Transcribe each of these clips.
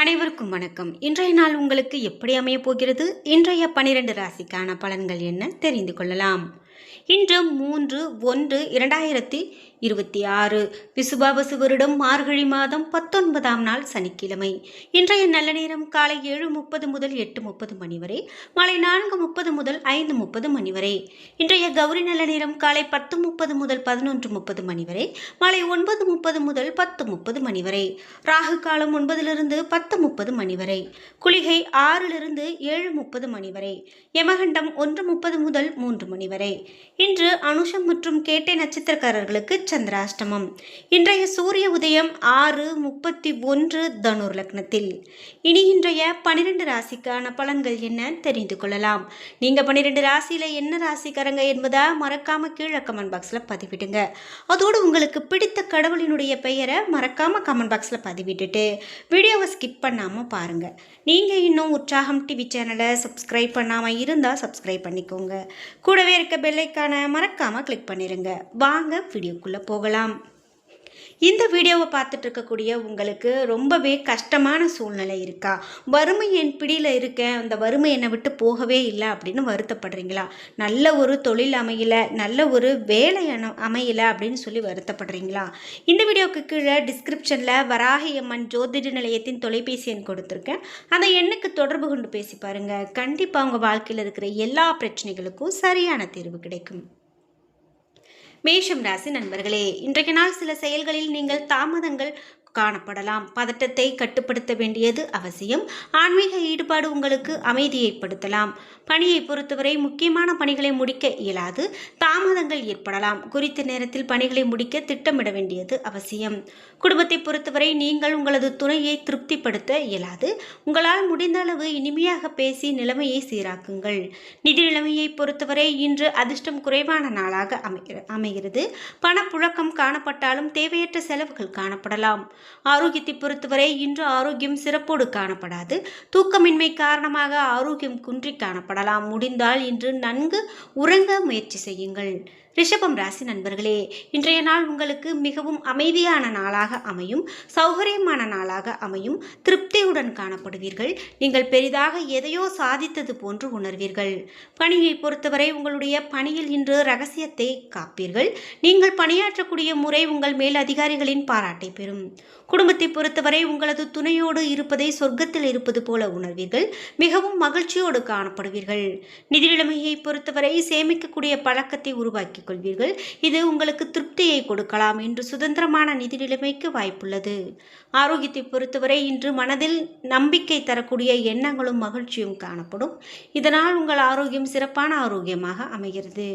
அனைவருக்கும் வணக்கம். இன்றைய நாள் உங்களுக்கு எப்படி அமைய போகிறது? இன்றைய 12 ராசிக்கான பலன்கள் என்ன தெரிந்து கொள்ளலாம். இன்று 3/1/2026 விசுவாவசு வருடம் மார்கழி மாதம் 19ஆம் நாள் சனிக்கிழமை. இன்றைய நல்ல நேரம் காலை 7:30 முதல் 8:30 மணி வரை, மாலை 4:30 முதல் 5:30 மணி வரை. இன்றைய கௌரி நல்ல நேரம் காலை 10:30 முதல் 11:30 மணி வரை, மாலை 9:30 முதல் 10:30 மணி வரை. ராகு காலம் 9லிருந்து 10:30 மணி வரை. குளிகை 6லிருந்து 7:30 மணி வரை. யமகண்டம் 1:30 முதல் 3 மணி வரை. இன்று அனுஷம் மற்றும் கேட்டை நட்சத்திரக்காரர்களுக்கு சந்திராஷ்டமம். இன்றைய சூரிய உதயம் 6:31 தனுர் லக்னத்தில். இனி இன்றைய 12 ராசிக்கான பலன்கள் என்ன தெரிந்து கொள்ளலாம். நீங்க 12 ராசியில என்ன ராசிக்காரங்க என்பதை மறக்காம கீழே கமெண்ட் பாக்ஸ்ல பதிவிடுங்க. அதோடு உங்களுக்கு பிடித்த கடவுளினுடைய பெயரை மறக்காம கமெண்ட் பாக்ஸ்ல பதிவிட்டுட்டு வீடியோவை ஸ்கிப் பண்ணாம பாருங்க. நீங்க இன்னும் உற்சாகம் டிவி சேனலை சப்ஸ்கிரைப் பண்ணாம இருந்தா சப்ஸ்கிரைப் பண்ணிக்கோங்க. கூடவே இருக்க பெல்லைக்கான மறக்காம கிளிக் பண்ணிருங்க. வாங்க வீடியோக்குள்ள போகலாம். இந்த வீடியோவை பார்த்துட்டு இருக்கக்கூடிய உங்களுக்கு ரொம்பவே கஷ்டமான சூழ்நிலை இருக்கா? வறுமை என் பிடியில் இருக்கேன், அந்த வறுமை என்னை விட்டு போகவே இல்லை அப்படின்னு வருத்தப்படுறீங்களா? நல்ல ஒரு தொழில் அமையலை, நல்ல ஒரு வேலை அமையலை அப்படின்னு சொல்லி வருத்தப்படுறீங்களா? இந்த வீடியோவுக்கு கீழே டிஸ்கிரிப்ஷனில் வராகி அம்மன் ஜோதிட நிலையத்தின் தொலைபேசி எண் கொடுத்துருக்கேன். அந்த எண்ணுக்கு தொடர்பு கொண்டு பேசி பாருங்க. கண்டிப்பாக உங்கள் வாழ்க்கையில் இருக்கிற எல்லா பிரச்சனைகளுக்கும் சரியான தீர்வு கிடைக்கும். மேஷம் ராசி நண்பர்களே, இன்றைய நாள் சில செயல்களில் நீங்கள் தாமதங்கள் காணப்படலாம். பதட்டத்தை கட்டுப்படுத்த வேண்டியது அவசியம். ஆன்மீக ஈடுபாடு உங்களுக்கு அமைதியைப்படுத்தலாம். பணியை பொறுத்தவரை முக்கியமான பணிகளை முடிக்க இயலாது. தாமதங்கள் ஏற்படலாம். குறித்த நேரத்தில் பணிகளை முடிக்க திட்டமிட வேண்டியது அவசியம். குடும்பத்தை பொறுத்தவரை நீங்கள் உங்களது துணையை திருப்திப்படுத்த இயலாது. உங்களால் முடிந்த அளவு இனிமையாக பேசி நிலைமையை சீராக்குங்கள். நிதி நிலைமையை பொறுத்தவரை இன்று அதிர்ஷ்டம் குறைவான நாளாக அமைகிறது. பணப்புழக்கம் காணப்பட்டாலும் தேவையற்ற செலவுகள் காணப்படலாம். ஆரோக்கியத்தை பொறுத்தவரை இன்று ஆரோக்கியம் சிறப்போடு காணப்படாது. தூக்கமின்மை காரணமாக ஆரோக்கியம் குன்றி காணப்படலாம். முடிந்தால் இன்று நன்கு உறங்க முயற்சி செய்யுங்கள். ரிஷபம் ராசி நண்பர்களே, இன்றைய நாள் உங்களுக்கு மிகவும் அமைதியான நாளாக அமையும். சௌகரியமான நாளாக அமையும். திருப்தியுடன் காணப்படுவீர்கள். நீங்கள் பெரிதாக எதையோ சாதித்தது போன்று உணர்வீர்கள். பணியை பொறுத்தவரை உங்களுடைய பணியில் இன்று ரகசியத்தை காப்பீர்கள். நீங்கள் பணியாற்றக்கூடிய முறை உங்கள் மேல் அதிகாரிகளின் பாராட்டை பெறும். குடும்பத்தை பொறுத்தவரை உங்களது துணையோடு இருப்பதை சொர்க்கத்தில் இருப்பது போல உணர்வீர்கள். மிகவும் மகிழ்ச்சியோடு காணப்படுவீர்கள். நிதி நிலைமையை பொறுத்தவரை சேமிக்கக்கூடிய பழக்கத்தை உருவாக்கி கொள்வீர்கள். இது உங்களுக்கு திருப்தியை கொடுக்கலாம். இன்று சுதந்திரமான நிதி நிலைமைக்கு வாய்ப்புள்ளது. ஆரோக்கியத்தை பொறுத்தவரை இன்று மனதில் நம்பிக்கை தரக்கூடிய எண்ணங்களும் மகிழ்ச்சியும் காணப்படும். இதனால் உங்கள் ஆரோக்கியம் சிறப்பான ஆரோக்கியமாக அமைகிறது.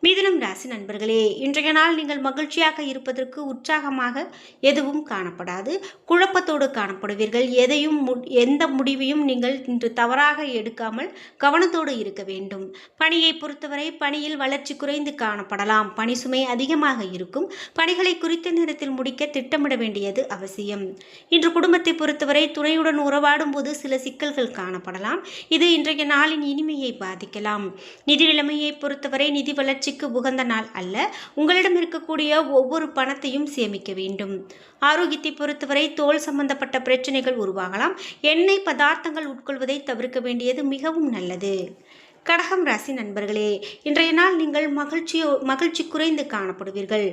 மிதுனம் ராசி நண்பர்களே, இன்றைய நாள் நீங்கள் மகிழ்ச்சியாக இருப்பதற்கு உற்சாகமாக எதுவும் காணப்படாது. குழப்பத்தோடு காணப்படுவீர்கள். எந்த முடிவையும் நீங்கள் இன்று தவறாக எடுக்காமல் கவனத்தோடு இருக்க வேண்டும். பணியை பொறுத்தவரை பணியில் வளர்ச்சி குறைந்து காணப்படலாம். பணி சுமை அதிகமாக இருக்கும். பணிகளை குறித்த நேரத்தில் முடிக்க திட்டமிட வேண்டியது அவசியம். இன்று குடும்பத்தை பொறுத்தவரை துணையுடன் உறவாடும் போது சில சிக்கல்கள் காணப்படலாம். இது இன்றைய நாளின் இனிமையை பாதிக்கலாம். நிதி நிலைமையை பொறுத்தவரை நிதி வளர்ச்சி உகந்த நாள் அல்ல. உங்களிடம் இருக்கக்கூடிய ஒவ்வொரு பணத்தையும் சேமிக்க வேண்டும். ஆரோக்கியத்தை பொறுத்தவரை தோல் சம்பந்தப்பட்ட பிரச்சனைகள் உருவாகலாம். எண்ணெய் பதார்த்தங்கள் உட்கொள்வதை தவிர்க்க வேண்டியது மிகவும் நல்லது. கடகம் ராசி நண்பர்களே, இன்றைய நாள் நீங்கள் மகிழ்ச்சி குறைந்து காணப்படுவீர்கள்.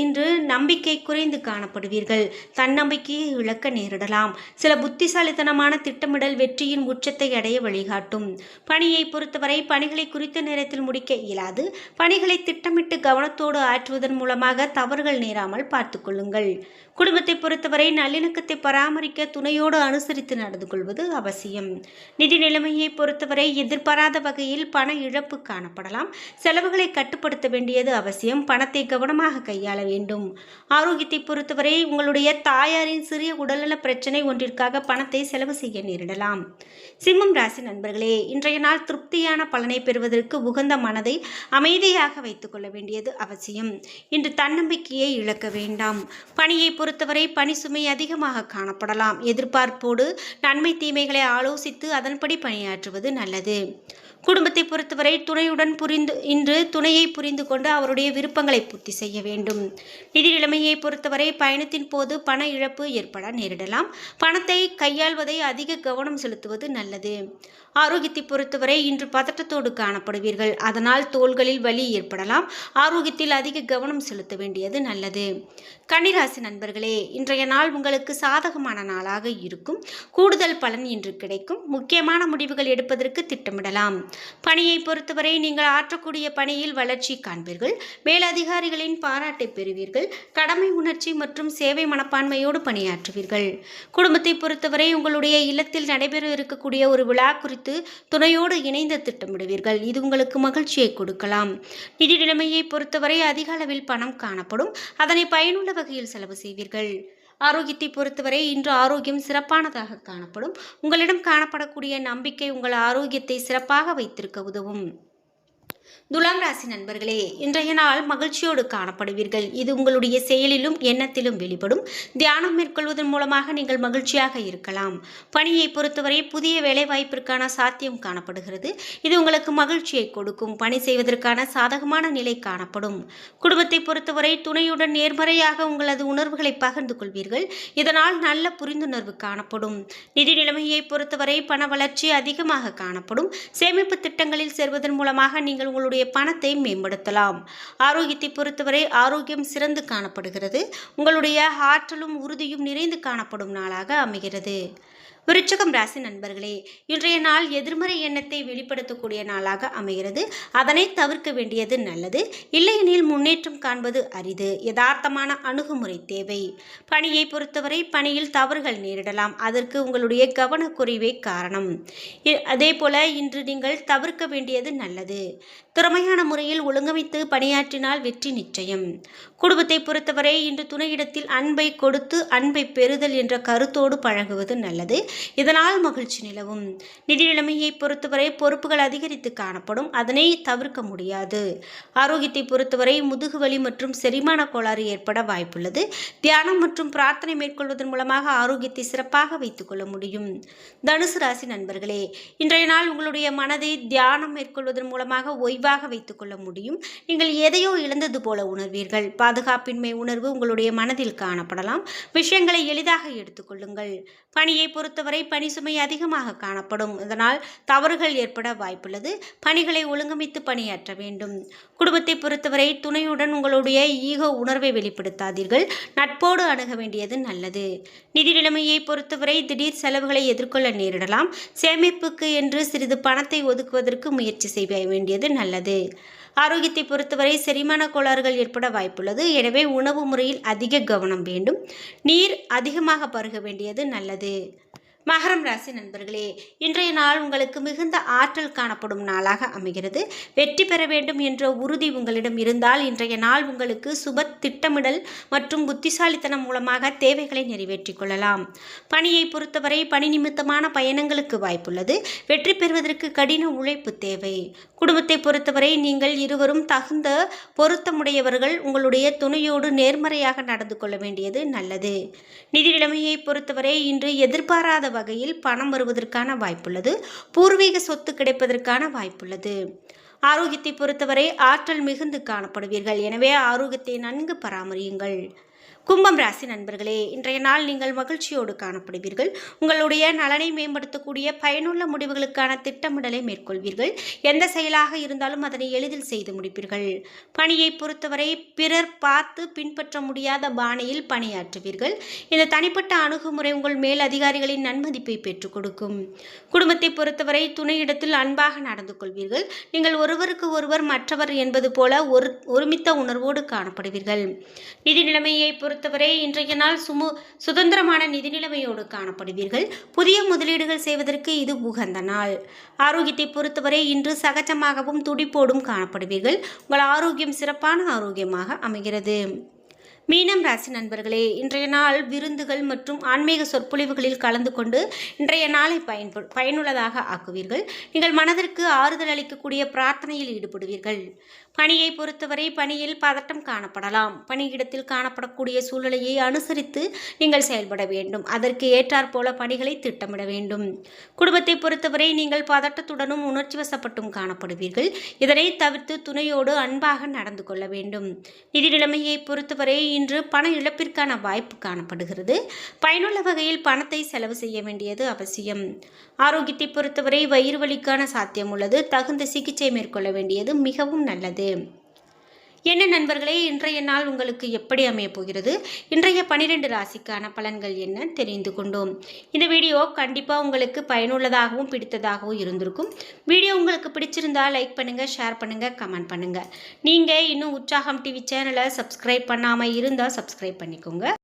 இன்று நம்பிக்கை குறைந்து காணப்படுவீர்கள். தன்னம்பிக்கையை இழக்க நேரிடலாம். சில புத்திசாலித்தனமான திட்டமிடல் வெற்றியின் உச்சத்தை அடைய வழிகாட்டும். பணியை பொறுத்தவரை பணிகளை குறித்த நேரத்தில் முடிக்க இயலாது. பணிகளை திட்டமிட்டு கவனத்தோடு ஆற்றுவதன் மூலமாக தவறுகள் நேராமல் பார்த்து கொள்ளுங்கள். குடும்பத்தை பொறுத்தவரை நல்லிணக்கத்தை பராமரிக்க துணையோடு அனுசரித்து நடந்து கொள்வது அவசியம். நிதி நிலைமையை பொறுத்தவரை எதிர்பாராத வகையில் பண இழப்பு காணப்படலாம். செலவுகளை கட்டுப்படுத்த வேண்டியது அவசியம். பணத்தை கவனமாக கையாள வேண்டும். ஆரோக்கியத்தை பொறுத்தவரை உங்களுடைய தாயாரின் சிறிய உடல்நல பிரச்சனை ஒன்றிற்காக பணத்தை செலவு செய்ய நேரிடலாம். சிம்மம் ராசி நண்பர்களே, இன்றைய நாள் திருப்தியான பலனை பெறுவதற்கு உகந்த மனதை அமைதியாக வைத்துக் கொள்ள வேண்டியது அவசியம். இன்று தன்னம்பிக்கையை இழக்க வேண்டாம். பணியை பொறுத்தவரை பணி சுமை அதிகமாக காணப்படலாம். எதிர்பார்ப்போடு நன்மை தீமைகளை ஆலோசித்து அதன்படி பணியாற்றுவது நல்லது. குடும்பத்தை பொறுத்தவரை துணையுடன் இன்று துணையை புரிந்து கொண்டு அவருடைய விருப்பங்களை பூர்த்தி செய்ய வேண்டும். நிதி நிலைமையை பொறுத்தவரை பயணத்தின் போது பண இழப்பு ஏற்பட நேரிடலாம். பணத்தை கையாள்வதை அதிக கவனம் செலுத்துவது நல்லது. ஆரோக்கியத்தை பொறுத்தவரை இன்று பதட்டத்தோடு காணப்படுவீர்கள். அதனால் தோள்களில் வலி ஏற்படலாம். ஆரோக்கியத்தில் அதிக கவனம் செலுத்த வேண்டியது நல்லது. கன்னிராசி நண்பர்களே, இன்றைய நாள் உங்களுக்கு சாதகமான நாளாக இருக்கும். கூடுதல் பலன் இன்று கிடைக்கும். முக்கியமான முடிவுகள் எடுப்பதற்கு திட்டமிடலாம். பணியை பொறுத்தவரை நீங்கள் ஆற்றக்கூடிய பணியில் வளர்ச்சி காண்பீர்கள். மேலதிகாரிகளின் பாராட்டை பெறுவீர்கள். கடமை உணர்ச்சி மற்றும் சேவை மனப்பான்மையோடு பணியாற்றுவீர்கள். குடும்பத்தை பொறுத்தவரை உங்களுடைய இல்லத்தில் நடைபெற இருக்கக்கூடிய ஒரு விழா குறித்து துணையோடு இணைந்து திட்டமிடுவீர்கள். இது உங்களுக்கு மகிழ்ச்சியை கொடுக்கலாம். நிதி நிலைமையை பொறுத்தவரை அதிக அளவில் பணம் காணப்படும். அதனை பயனுள்ள வகையில் செலவு செய்வீர்கள். ஆரோக்கியத்தை பொறுத்தவரை இன்று ஆரோக்கியம் சிறப்பானதாக காணப்படும். உங்களிடம் காணப்படக்கூடிய நம்பிக்கை உங்கள் ஆரோக்கியத்தை சிறப்பாக வைத்திருக்க உதவும். துலாம் ராசி நண்பர்களே, இன்றைய நாள் மகிழ்ச்சியோடு காணப்படுவீர்கள். இது உங்களுடைய செயலிலும் எண்ணத்திலும் வெளிப்படும். தியானம் மேற்கொள்வதன் மூலமாக நீங்கள் மகிழ்ச்சியாக இருக்கலாம். பணியை பொறுத்தவரை புதிய வேலைவாய்ப்பிற்கான சாத்தியம் காணப்படுகிறது. இது உங்களுக்கு மகிழ்ச்சியை கொடுக்கும். பணி செய்வதற்கான சாதகமான நிலை காணப்படும். குடும்பத்தை பொறுத்தவரை துணையுடன் நேர்மறையாக உங்களது உணர்வுகளை பகிர்ந்து கொள்வீர்கள். இதனால் நல்ல புரிந்துணர்வு காணப்படும். நிதி நிலைமையை பொறுத்தவரை பண வளர்ச்சி அதிகமாக காணப்படும். சேமிப்பு திட்டங்களில் சேர்வதன் மூலமாக நீங்கள் உங்களுடைய பணத்தை மேம்படுத்தலாம். ஆரோக்கியத்தை பொறுத்தவரை ஆரோக்கியம் சிறந்து காணப்படுகிறது. உங்களுடைய ஆற்றலும் உறுதியும் நிறைந்து காணப்படும் நாளாக அமைகிறது. விருச்சிகம் ராசி நண்பர்களே, இன்றைய நாள் எதிர்மறை எண்ணத்தை வெளிப்படுத்தக்கூடிய நாளாக அமைகிறது. அதனை தவிர்க்க வேண்டியது நல்லது. இல்லையெனில் முன்னேற்றம் காண்பது அரிது. யதார்த்தமான அணுகுமுறை தேவை. பணியை பொறுத்தவரை பணியில் தவறுகள் நேரிடலாம். அதற்கு உங்களுடைய கவனக்குறைவே காரணம். அதே போல இன்று நீங்கள் தவிர்க்க வேண்டியது நல்லது. திறமையான முறையில் ஒழுங்கமைத்து பணியாற்றினால் வெற்றி நிச்சயம். குடும்பத்தை பொறுத்தவரை இன்று துணையிடத்தில் அன்பை கொடுத்து அன்பை பெறுதல் என்ற கருத்தோடு பழகுவது நல்லது. இதனால் மகிழ்ச்சி நிலவும். நிதி நிலைமையை பொறுத்தவரை பொறுப்புகள் அதிகரித்து காணப்படும். அதனை தவிர்க்க முடியாது. ஆரோக்கியத்தை பொறுத்தவரை முதுகுவலி மற்றும் செரிமான கோளாறு ஏற்பட வாய்ப்புள்ளது. தியானம் மற்றும் பிரார்த்தனை மேற்கொள்வதன் மூலமாக ஆரோக்கியத்தை சிறப்பாக வைத்துக் கொள்ள முடியும். தனுசு ராசி நண்பர்களே, இன்றைய நாள் உங்களுடைய மனதை தியானம் மேற்கொள்வதன் மூலமாக ஓய்வாக வைத்துக் கொள்ள முடியும். நீங்கள் எதையோ இழந்தது போல உணர்வீர்கள். பாதுகாப்பின்மை உணர்வு உங்களுடைய மனதில் காணப்படலாம். விஷயங்களை எளிதாக எடுத்துக்கொள்ளுங்கள். பணியை பொறுத்தவரை பணி சுமை அதிகமாக காணப்படும். இதனால் தவறுகள் ஏற்பட வாய்ப்புள்ளது. பணிகளை ஒழுங்கமைத்து பணியாற்ற வேண்டும். குடும்பத்தை பொறுத்தவரை துணையுடன் உங்களுடைய ஈகோ உணர்வை வெளிப்படுத்தாதீர்கள். நட்போடு அணுக வேண்டியது நல்லது. நிதி நிலைமையை பொறுத்தவரை திடீர் செலவுகளை எதிர்கொள்ள நேரிடலாம். சேமிப்புக்கு என்று சிறிது பணத்தை ஒதுக்குவதற்கு முயற்சி செய்ய வேண்டியது நல்லது. ஆரோக்கியத்தை பொறுத்தவரை செரிமான கோளாறுகள் ஏற்பட வாய்ப்புள்ளது. எனவே உணவு முறையில் அதிக கவனம் வேண்டும். நீர் அதிகமாக பருக வேண்டியது நல்லது. மகரம் ராசி நண்பர்களே, இன்றைய நாள் உங்களுக்கு மிகுந்த ஆற்றல் காணப்படும் நாளாக அமைகிறது. வெற்றி பெற வேண்டும் என்ற உறுதி உங்களிடம் இருந்தால் இன்றைய நாள் உங்களுக்கு சுப திட்டமிடல் மற்றும் புத்திசாலித்தனம் மூலமாக தேவைகளை நிறைவேற்றிக் கொள்ளலாம். பணியை பொறுத்தவரை பணி நிமித்தமான பயணங்களுக்கு வாய்ப்புள்ளது. வெற்றி பெறுவதற்கு கடின உழைப்பு தேவை. குடும்பத்தை பொறுத்தவரை நீங்கள் இருவரும் தகுந்த பொருத்தமுடையவர்கள். உங்களுடைய துணையோடு நேர்மறையாக நடந்து கொள்ள வேண்டியது நல்லது. நிதி நிலைமையை பொறுத்தவரை இன்று எதிர்பாராத வகையில் பணம் வருவதற்கான வாய்ப்புள்ளது. பூர்வீக சொத்து கிடைப்பதற்கான வாய்ப்புள்ளது. ஆரோக்கியத்தை பொறுத்தவரை ஆற்றல் மிகுந்து காணப்படுவீர்கள். எனவே ஆரோக்கியத்தை நன்கு பராமரியுங்கள். கும்பம் ராசி நண்பர்களே, இன்றைய நாள் நீங்கள் மகிழ்ச்சியோடு காணப்படுவீர்கள். உங்களுடைய நலனை மேம்படுத்தக்கூடிய பயனுள்ள முடிவுகளுக்கான திட்டமிடலை மேற்கொள்வீர்கள். எந்த செயலாக இருந்தாலும் அதனை எளிதில் செய்து முடிப்பீர்கள். பணியை பொறுத்தவரை பிறர் பார்த்து பின்பற்ற முடியாத பாணியில் பணியாற்றுவீர்கள். இந்த தனிப்பட்ட அணுகுமுறை உங்கள் மேல் அதிகாரிகளின் நன்மதிப்பை பெற்றுக் கொடுக்கும். குடும்பத்தை பொறுத்தவரை துணையிடத்தில் அன்பாக நடந்து கொள்வீர்கள். நீங்கள் ஒருவருக்கு ஒருவர் மற்றவர் என்பது போல ஒருமித்த உணர்வோடு காணப்படுவீர்கள். நிதி நிலைமையை பொறுத்தவரை இன்றைய நாள் சுதந்திரமான நிதி நிலைமையோடு காணப்படுவீர்கள். புதிய முதலீடுகள் செய்வதற்கு இது உகந்த நாள். ஆரோக்கியத்தை பொறுத்தவரை இன்று சகஜமாகவும் துடிப்போடும் காணப்படுவீர்கள். உங்கள் ஆரோக்கியம் சிறப்பான ஆரோக்கியமாக அமைகிறது. மீனம் ராசி நண்பர்களே, இன்றைய நாள் விருந்துகள் மற்றும் ஆன்மீக சொற்பொழிவுகளில் கலந்து கொண்டு இன்றைய நாளை பயனுள்ளதாக ஆக்குவீர்கள். நீங்கள் மனதிற்கு ஆறுதல் அளிக்கக்கூடிய பிரார்த்தனையில் ஈடுபடுவீர்கள். பணியை பொறுத்தவரை பணியில் பதட்டம் காணப்படலாம். பணியிடத்தில் காணப்படக்கூடிய சூழ்நிலையை அனுசரித்து நீங்கள் செயல்பட வேண்டும். அதற்கு ஏற்றாற்போல பணிகளை திட்டமிட வேண்டும். குடும்பத்தை பொறுத்தவரை நீங்கள் பதட்டத்துடனும் உணர்ச்சி வசப்பட்டும் காணப்படுவீர்கள். இதனை தவிர்த்து துணையோடு அன்பாக நடந்து கொள்ள வேண்டும். நிதி நிலைமையை பொறுத்தவரை இன்று பண இழப்பிற்கான வாய்ப்பு காணப்படுகிறது. பயனுள்ள வகையில் பணத்தை செலவு செய்ய வேண்டியது அவசியம். ஆரோக்கியத்தை பொறுத்தவரை வயிறு வலிக்கான சாத்தியம் உள்ளது. தகுந்த சிகிச்சை மேற்கொள்ள வேண்டியது மிகவும் நல்லது. என்ன நண்பர்களே, இன்றைய நாள் உங்களுக்கு எப்படி அமைய போகிறது? இன்றைய 12 ராசிக்கான பலன்கள் என்ன தெரிந்து கொண்டோம். இந்த வீடியோ கண்டிப்பாக உங்களுக்கு பயனுள்ளதாகவும் பிடித்ததாகவும் இருந்திருக்கும். வீடியோ உங்களுக்கு பிடிச்சிருந்தா லைக் பண்ணுங்கள், ஷேர் பண்ணுங்கள், கமெண்ட் பண்ணுங்கள். நீங்கள் இன்னும் உற்சாகம் டிவி சேனலை சப்ஸ்கிரைப் பண்ணாமல் இருந்தால் சப்ஸ்கிரைப் பண்ணிக்கோங்க.